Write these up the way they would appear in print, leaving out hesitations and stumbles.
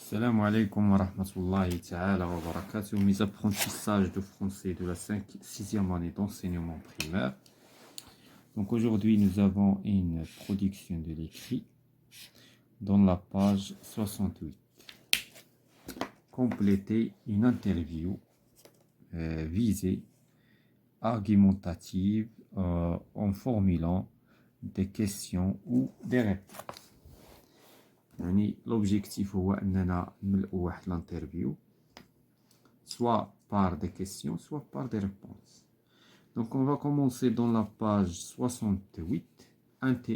Salam alaikum wa rahmatullahi ta'ala wa barakatuh. Mes apprentissages de français de la 6e année d'enseignement primaire. Donc aujourd'hui, nous avons une production de l'écrit dans la page 68. Compléter une interview visée, argumentative, en formulant des questions ou des réponses. L'objectif est de l'interview, soit par des questions, soit par des réponses. Donc on va commencer dans la page 68,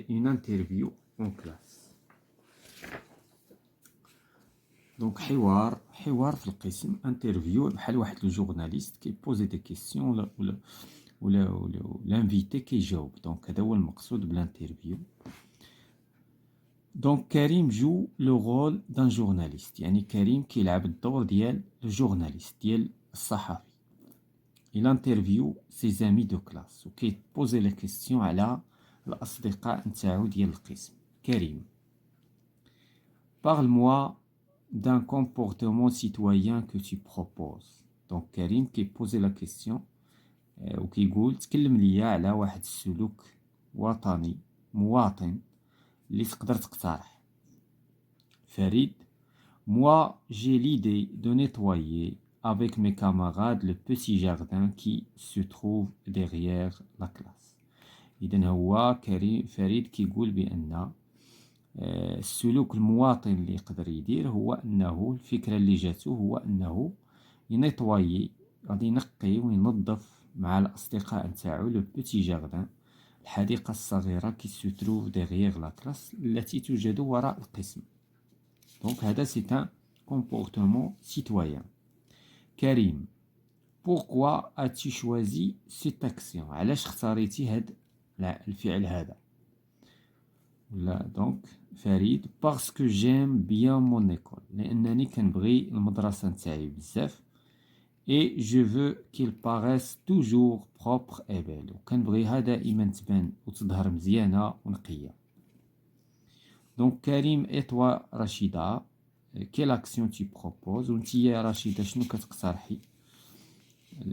une interview en classe. Donc حوار في القسم interview بحال واحد le journaliste qui pose des questions ou l'invité qui يجاوب. Donc هذا هو المقصود بالinterview. Donc Karim joue le rôle d'un journaliste. يعني كريم كيلعب الدور ديال الجورناليست ديال الصحفي. Il interview ses amis de classe وكيبوزي لي كيسيون على الأصدقاء نتاعو ديال القسم. كريم Parle-moi d'un comportement citoyen que tu proposes. Donc كريم كيبوزي لا كيسيون وكيقول تكلم ليا على واحد السلوك وطني مواطن اللي تقدر تقترح. Farid, moi j'ai l'idée de nettoyer avec mes camarades le petit jardin qui se trouve derrière la classe. إذن هو فريد كيقول بأن السلوك المواطن اللي يقدر يدير هو أنه الفكرة اللي جاتو هو أنه ينطوي غادي ينقي وينظف مع الأصدقاء نتاعو لو بيتي جاردان الحديقة الصغيرة qui se trouve derrière la classe التي توجد وراء القسم. Donc هذا c'est un comportement citoyen. Karim, pourquoi as-tu choisi cette action? علاش اختاريتي هاد الفعل هذا؟ Donc Farid, parce que j'aime bien mon école. لأنني كنبغي المدرسة نتاعي بزاف. Et je veux qu'il paraisse toujours propre et belle. وكنبغيها دائما تبان وتظهر مزيانة ونقية. Donc Karim et toi Rachida, quelle action tu proposes? وانتي رشيدة شنو كتقترحي؟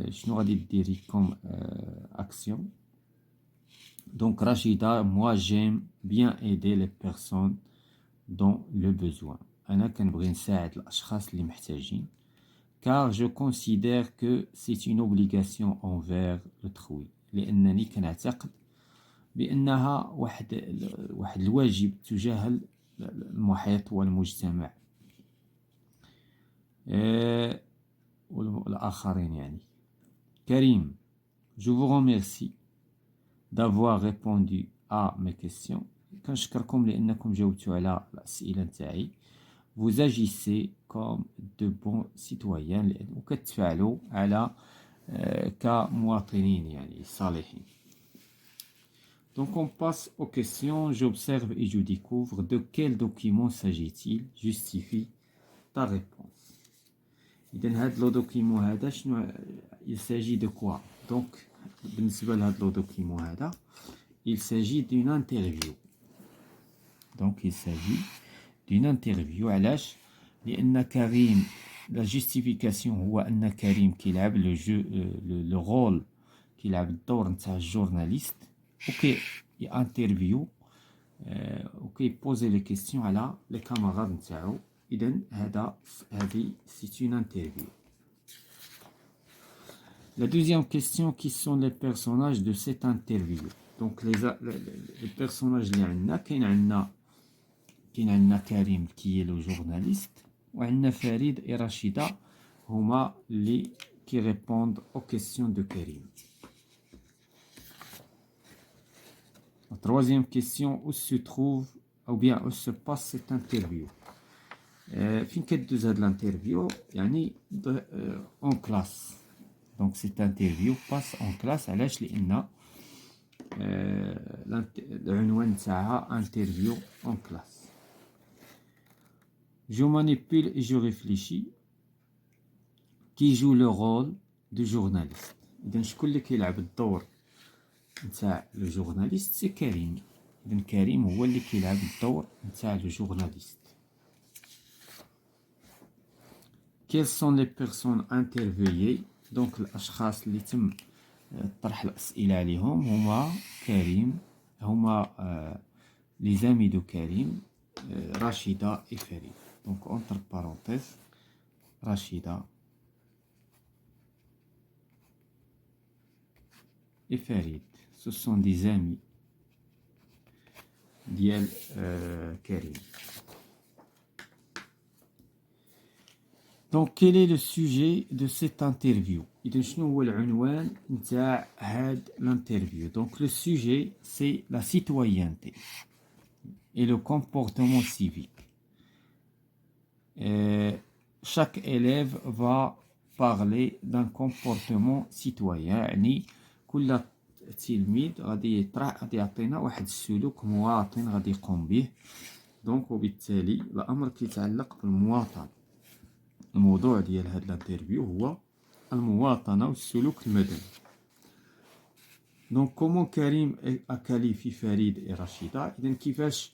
شنو غادي ديري comme action? Donc Rachida, moi j'aime bien aider les personnes dans le besoin. أنا كنبغي نساعد الأشخاص اللي محتاجين. Car je considère que c'est une obligation envers autrui. لأنني كنعتقد بأنها واحد الواجب تجاه المحيط والمجتمع والآخرين يعني. Karim, je vous remercie d'avoir répondu à mes questions. كنشكركم لأنكم جاوبتوا على الأسئلة نتاعي. Vous agissez comme de bons citoyens وكتفعلوا على كمواطنين يعني صالحين. Donc on passe aux questions. J'observe et je découvre. De quel document s'agit-il? Justifie ta réponse. إذن هاد لو دوكيمون هذا شنو il s'agit de quoi? Donc بالنسبة لهاد لو دوكيمون هذا il s'agit d'une interview. Donc il s'agit d'une interview. علاش؟ لأن كريم la justification هو أن كريم كيلعب le rôle كيلعب الدور نتاع الجورناليست وكي انترفيو وكي بوزي لي كيسيون على لي كاماراد نتاعو. إذن هذه c'est une interview. La deuxième question, qui sont les personnages de cette interview? Donc les personnages اللي عندنا كاين عندنا كريم qui est le journaliste وعندنا فريد et Rachida هما اللي qui répondent aux questions de Karim. La troisième question, où se trouve ou bien où se passe cette interview? فين كدوز هاد الانترفيو؟ يعني en classe. Donc cette interview passe en classe. علاش؟ لأن العنوان تاعها interview en classe. Je manipule et je réfléchis. Qui joue le rôle de journaliste? إذن شكون اللي كيلعب الدور نتاع لو جورناليست؟ سي كريم. إذن كريم هو اللي كيلعب الدور نتاع لو جورناليست. quelles sont les personnes interviewées. donc الاشخاص اللي تم طرح الاسئله عليهم هما كريم، هما les amis de Karim, Rachida et Farid. donc entre parenthèses Rachida et Farid, ce sont des amis ديال Karim. Donc, quel est le sujet de cette interview? إذا شنو هو العنوان نتاع هاد l'interview? Donc, le sujet, c'est la citoyenneté et le comportement civique. Chaque élève va parler d'un comportement citoyen. يعني كل تلميذ غادي يعطينا واحد السلوك مواطن غادي يقوم به. دونك وبالتالي الأمر كيتعلق بالمواطنة. الموضوع ديال هاد الانترفيو هو المواطنة والسلوك المدني. دونك كومون كريم أكاليفي فريد إي رشيدة. إذن كيفاش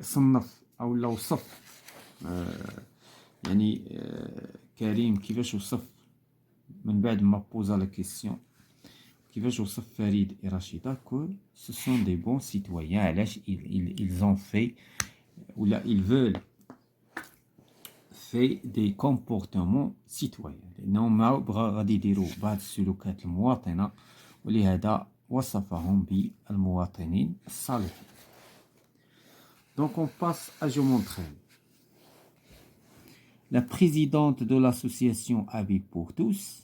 صنف أو لا وصف يعني كريم كيفاش وصف من بعد ما بوزا لا كيسيون كيفاش وصف فريد إي رشيدة كو سو سون دي بون سيتويان. علاش ils ont fait ولا ils veulent fait des comportements citoyens لأنهم غادي يديروا بعض السلوكات المواطنة ولهذا وصفهم بالمواطنين الصالحين. Donc on passe à je m'entraîne. La présidente de l'association Habib pour tous.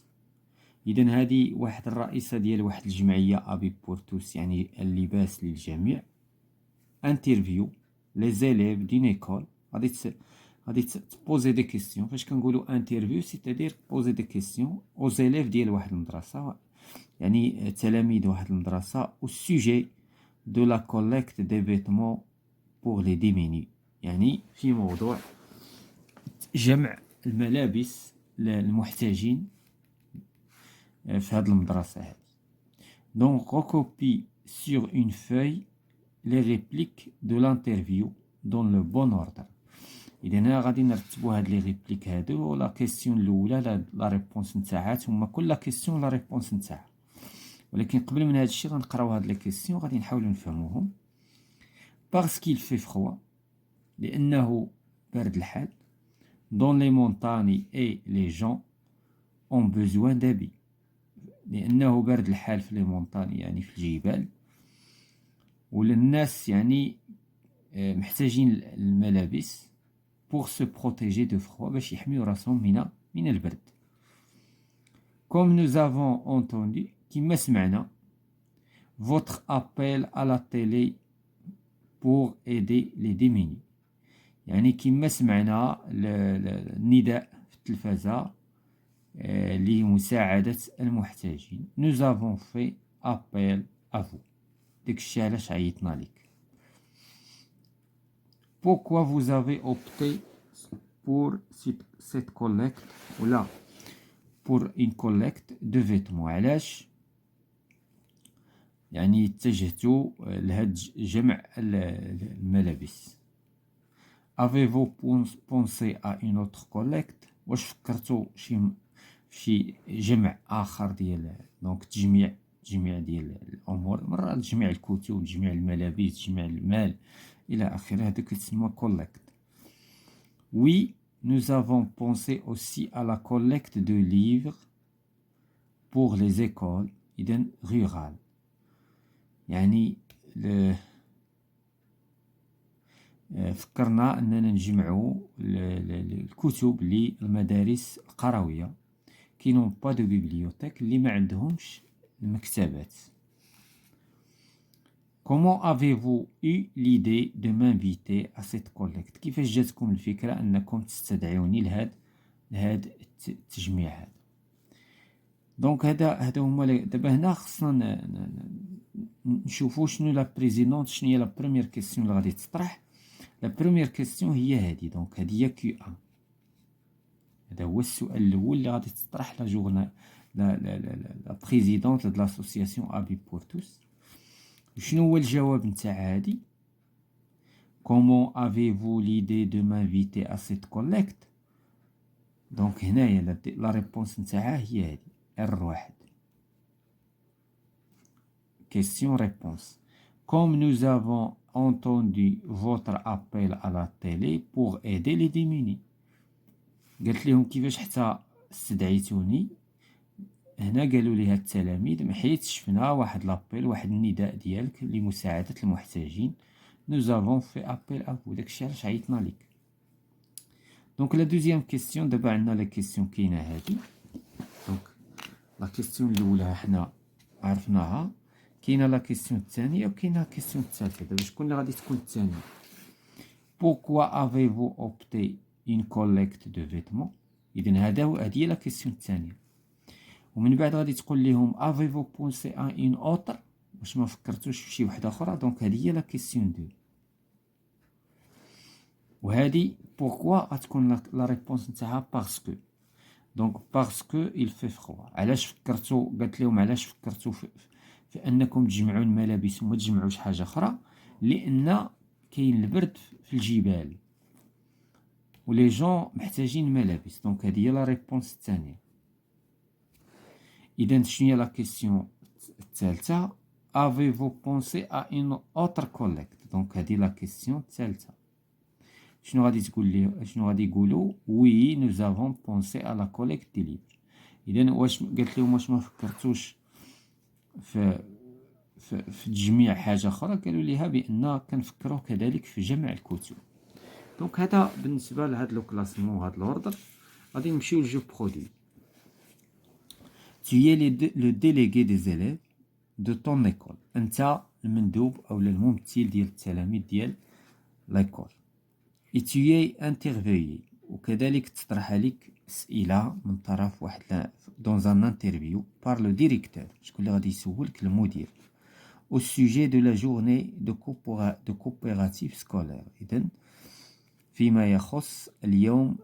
إذن هذه واحد الرئيسة ديال واحد الجمعية Habib pour tous يعني اللباس للجميع. Interview les élèves d'une école. غادي تبوزي دي كيسيون. فاش كنقولوا انترفيو سيتادير بوزي دي كيسيون او زيليف ديال واحد المدرسه يعني تلاميذ واحد المدرسه او سوجي دو لا كوليكت دي فيتمون بور لي ديميني يعني في موضوع جمع الملابس للمحتاجين في هذه المدرسه هذه. دونك ريكوبي سور اون فeuille لي ريبليك دو لانترفيو دون لو بون اوردر. إذن غادي نرتبوا هاد لي ريبليك هادو. لا كيسيون الأولى لا ريبونس نتاعها ثم كل كيسيون لا ريبونس نتاعها. ولكن قبل من هاد الشيء غنقراو هاد لي كيسيون غادي نحاولوا نفهموهم. باسكيل في فخوا لأنه برد الحال. دون لي مونطاني اي لي جون اون بوزوان دابي لأنه برد الحال في لي مونطاني يعني في الجبال وللناس يعني محتاجين الملابس pour se protéger de froid باش يحميو راسهم من البرد. Comme nous avons entendu كما سمعنا votre appel à la télé pour aider les démunis يعني كما سمعنا النداء في التلفازة لمساعدة المحتاجين. Nous avons fait appel à vous. داكشي علاش عيطنا ليك. Pourquoi vous avez opté pour cette collecte ou là pour une collecte de vêtements? علاش يعني اتجهتوا لهاد جمع الملابس. Avez-vous pensé à une autre collecte? واش فكرتوا شي جمع اخر ديال دونك تجميع ديال الامور مرات تجميع الكتب تجميع الملابس تجميع المال إلى آخره. هذا كيتسمى collecte. Oui, nous avons pensé aussi à la collecte de livres pour les écoles إذن rurales يعني فكرنا أننا نجمعوا الكتب للمدارس القروية qui n'ont pas de bibliothèque اللي ما عندهمش المكتبات. Comment avez-vous eu l'idée de m'inviter à cette collecte? كيفاش جاتكم الفكرة أنكم تستدعوني لهاد التجميع هذا؟ دونك هذا هما دابا هنا خصنا نشوفوا شنو لا بريزيدونت شنو هي لا بروميير كيسيون اللي غادي تطرح. لا بروميير كيسيون هي هذه. دونك هذه هي كيو 1. هذا هو السؤال الأول اللي غادي تطرح لا جورنا لا بريزيدونت د لاسوسياسيون Habib pour tous. شنو هو الجواب نتاع هادي؟ Comment avez-vous l'idée de m'inviter à cette collecte? دونك هنايا لا ريبونس نتاعها هي هادي R1. Question réponse. Comme nous avons entendu votre appel à la télé pour aider les démunis. قالت لهم كيفاش حتى استدعيتوني. هنا قالوا ليها التلاميذ حيت شفنا واحد لابيل واحد النداء ديالك لمساعدة المحتاجين. Nous avons fait appel à vous. داكشي علاش عيطنا ليك. دونك لا دوزيام كيسيون دابا عندنا لا كيسيون كاينه هادي. دونك لا كيسيون الاولى حنا عرفناها. كاينه لا كيسيون الثانيه وكاينه لا كيسيون الثالثه. دابا شكون اللي غادي تكون الثانيه؟ Pourquoi avez-vous opté une collecte de vêtements؟ اذا هذه هي لا كيسيون الثانيه. ومن بعد غادي تقول لهم avez-vous pensé à une autre؟ واش ما فكرتوش في شي وحده اخرى؟ دونك هذه هي لا كيسيون 2. وهذه pourquoi غتكون لا ريبونس نتاعها باسكو. دونك باسكو il fait froid. علاش فكرتوا؟ قالت لهم علاش فكرتوا في انكم تجمعوا الملابس وما تجمعوش حاجه اخرى؟ لان كاين البرد في الجبال ولي جون محتاجين ملابس. دونك هذه هي لا ريبونس الثانيه. اذا شنو هي لا كيسيون الثالثه؟ avez-vous pensé à une autre collecte؟ دونك هذه لا كيسيون الثالثه. شنو غادي تقول لي؟ شنو غادي يقولوا؟ وي nous avons pensé à la collecte des livres. اذا واش قالت لهم واش ما فكرتوش في تجميع حاجه اخرى؟ قالوا ليها بان كنفكروا كذلك في جمع الكتب. دونك هذا بالنسبه لهاد لو كلاسمون وهاد لوردر. غادي نمشيو لجو برودوي. tu es le délégué des élèves de ton école. انت المندوب او الممثل ديال التلاميذ ديال لايكول. et tu es interviewé. وكذلك تطرح عليك اسئله من طرف واحد dans un interview par le directeur. شكون اللي غادي يسولك؟ المدير. au sujet de la journée de coopérative scolaire. إذن فيما يخص اليوم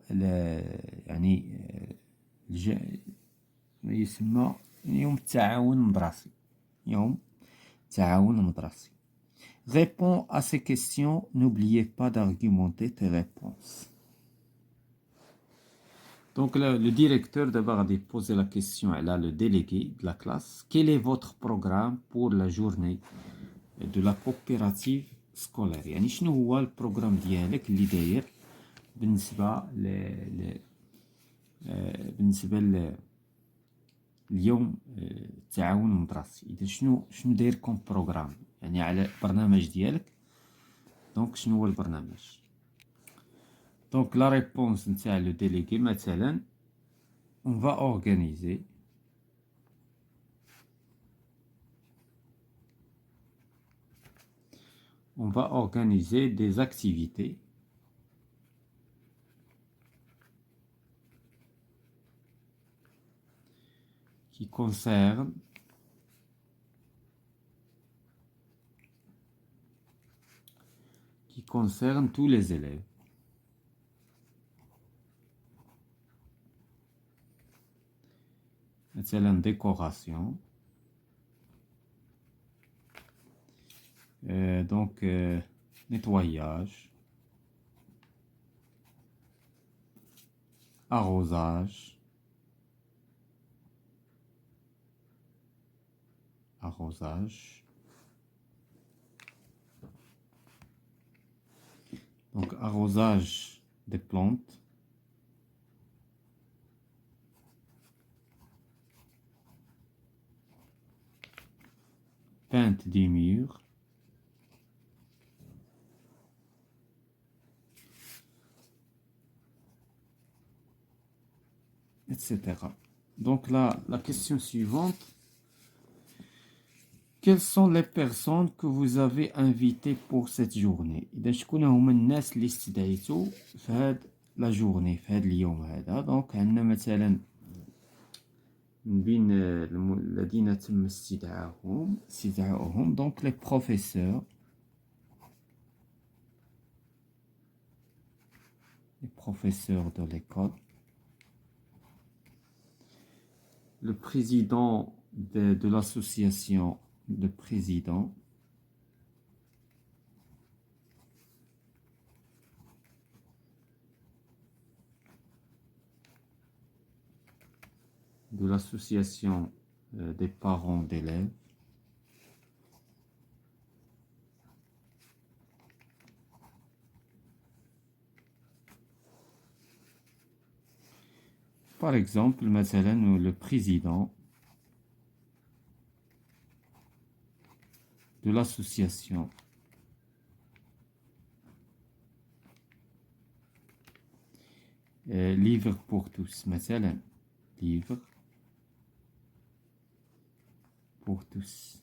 يعني ما يسمى يوم التعاون المدرسي. يوم التعاون المدرسي. Réponds à ces questions, n'oubliez pas d'argumenter tes réponses. Donc le directeur d'abord a posé la question à le délégué de la classe. Quel est votre programme pour la journée de la coopérative scolaire؟ يعني شنو هو البروغرام ديالك اللي داير بالنسبه اليوم التعاون المدرسي. اذا شنو داير كوم بروغرام يعني على البرنامج ديالك. دونك شنو هو البرنامج؟ دونك لا ريبونس نتاع لو ديليغي مثلا on va organiser des activités qui concernent tous les élèves. مثلا décoration. Donc nettoyage, arrosage, donc arrosage des plantes, peinte des murs, etc. Donc là, la question suivante. Quelles sont les personnes que vous avez invitées pour cette journée؟ إذا شكون هما الناس اللي استدعيتو في هاد لا جورني في هاد اليوم هذا؟ دونك عندنا مثلا من بين الذين تم استدعائهم دونك لي بروفيسور de l'école, le président de l'association de présidents, de l'association des parents d'élèves. Par exemple, مثلا le président de l'association Livre pour tous, مثلا Livre pour tous.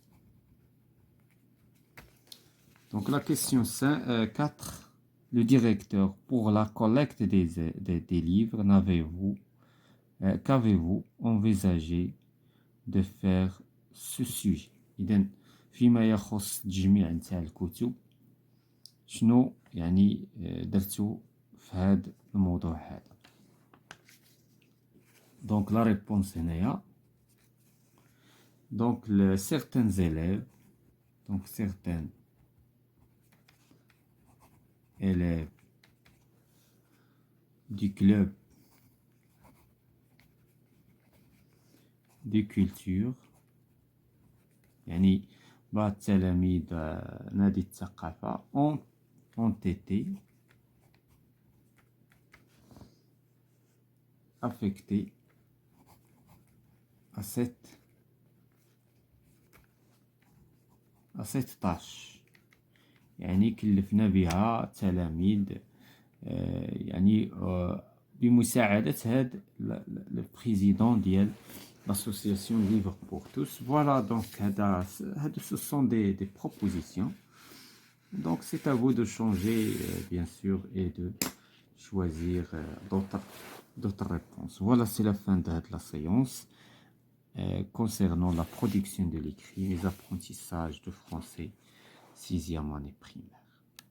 Donc la question 4, le directeur pour la collecte des livres, qu'avez-vous envisagé de faire ce sujet؟ إذا فيما يخص تجميع نتاع الكتب شنو يعني درتو في هذا الموضوع هذا؟ Donc la réponse هنايا donc certains élèves du club de culture يعني بعض تلاميذ نادي الثقافة ont été affectés à cette tâche يعني كلفنا بها تلاميذ يعني بمساعدة هذا البريزيدون ديال l'association Livre pour tous. Voilà, donc ce sont des propositions. Donc c'est à vous de changer bien sûr et de choisir d'autres réponses. Voilà, c'est la fin de la séance concernant la production de l'écrit, les apprentissages de français 6e année primaire.